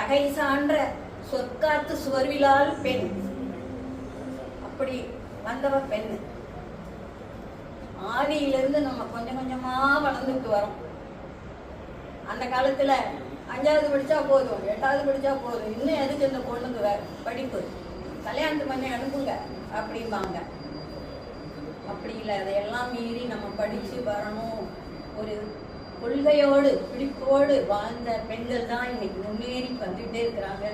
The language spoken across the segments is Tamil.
அகை சான்ற சொற்காத்து சுவர்விலால் பெண், அப்படி வந்தவ பெண். ஆதியிலிருந்து நம்ம கொஞ்சம் கொஞ்சமா வளர்ந்துட்டு வரோம். அந்த காலத்துல 5வது படிச்சா போதும், 8வது படிச்சா போதும், இன்னும் எதுக்கு இந்த பொண்ணுங்க படிப்பு, கல்யாணத்துக்கு கொஞ்சம் அனுப்புங்க அப்படிம்பாங்க. அப்படி இல்லை, அதையெல்லாம் மீறி நம்ம படிச்சு வரணும். ஒரு கொள்கையோடு பிடிப்போடு வாழ்ந்த பெண்கள் தான் இன்னைக்கு முன்னேறி வந்துட்டே இருக்கிறாங்க.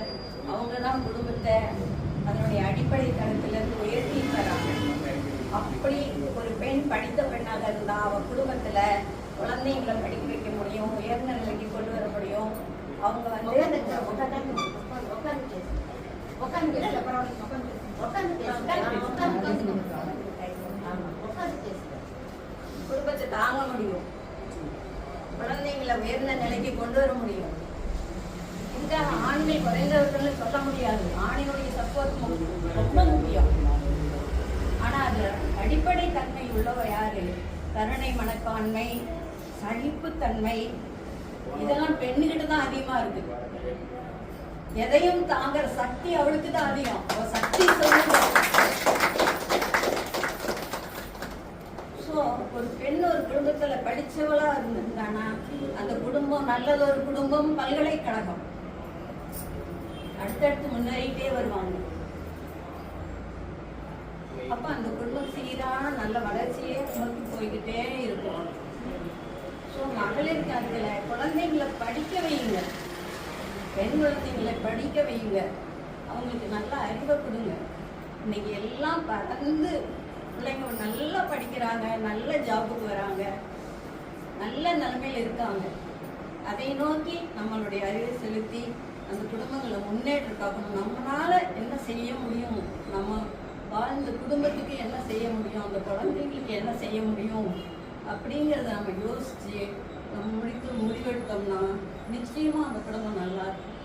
அவங்க தான் குடும்பத்தை அதனுடைய அடிப்படை தரத்திலிருந்து உயர்த்தி தராங்க. அப்படி ஒரு பெண் படித்த பெண்ணாக இருந்தா அவ குடும்பத்துல குழந்தைங்களை படிக்க வைக்க முடியும், உயர்ந்த நிலைக்கு கொண்டு வர முடியும். அவங்க வந்து குடும்பத்தை தாங்க முடியும், குழந்தைங்களை உயர்ந்த நிலைக்கு கொண்டு வர முடியும். இதுக்காக ஆண்கள் குறைந்தவர்கள் சொல்ல முடியாது. ஆணையுடைய சப்போர்ட் ரொம்ப முக்கியம். ஆனா அது அடிப்படை தன்மை உள்ளவ யாரு? கருணை, மனப்பான்மை, சகிப்புத்தன்மை, இதெல்லாம் பெண்ணுகிட்ட தான் அதிகமா இருக்கு. எதையும் தாங்குற சக்தி அவளுக்கு தான் அதிகம். அவ சக்தி சொல்லுங்க. ஒரு பெண் ஒரு குடும்பத்துல படிச்சவளா இருந்திருந்தானா அந்த குடும்பம் நல்லதொரு குடும்பம், பல்கலைக்கழகம், அடுத்தடுத்து முன்னேறிட்டே வருவாங்க. அப்ப அந்த குடும்பம் சீரான நல்ல வளர்ச்சியே நோக்கி போய்கிட்டே இருக்கும். ஸோ மகளிர் காலத்துல குழந்தைங்களை படிக்க வையுங்க, பெண் குழந்தைங்களை படிக்க வையுங்க, அவங்களுக்கு நல்ல அறிவை கொடுங்க. இன்னைக்கு எல்லாம் பறந்து பிள்ளைங்க நல்லா படிக்கிறாங்க, நல்ல ஜாபுக்கு வராங்க, நல்ல நிலைமையில் இருக்காங்க. அதை நோக்கி நம்மளுடைய அறிவை செலுத்தி அந்த குடும்பங்களை முன்னேற்றக்காகணும். நம்மளால என்ன செய்ய முடியும், நம்ம வாழ்ந்த குடும்பத்துக்கு என்ன செய்ய முடியும், அந்த குழந்தைங்களுக்கு என்ன செய்ய முடியும் அப்படிங்கிறத நம்ம யோசிச்சு நம்ம முடிவெடுத்தோம்னா நிச்சயமா அந்த குடும்பம் நல்லா இருக்கும்.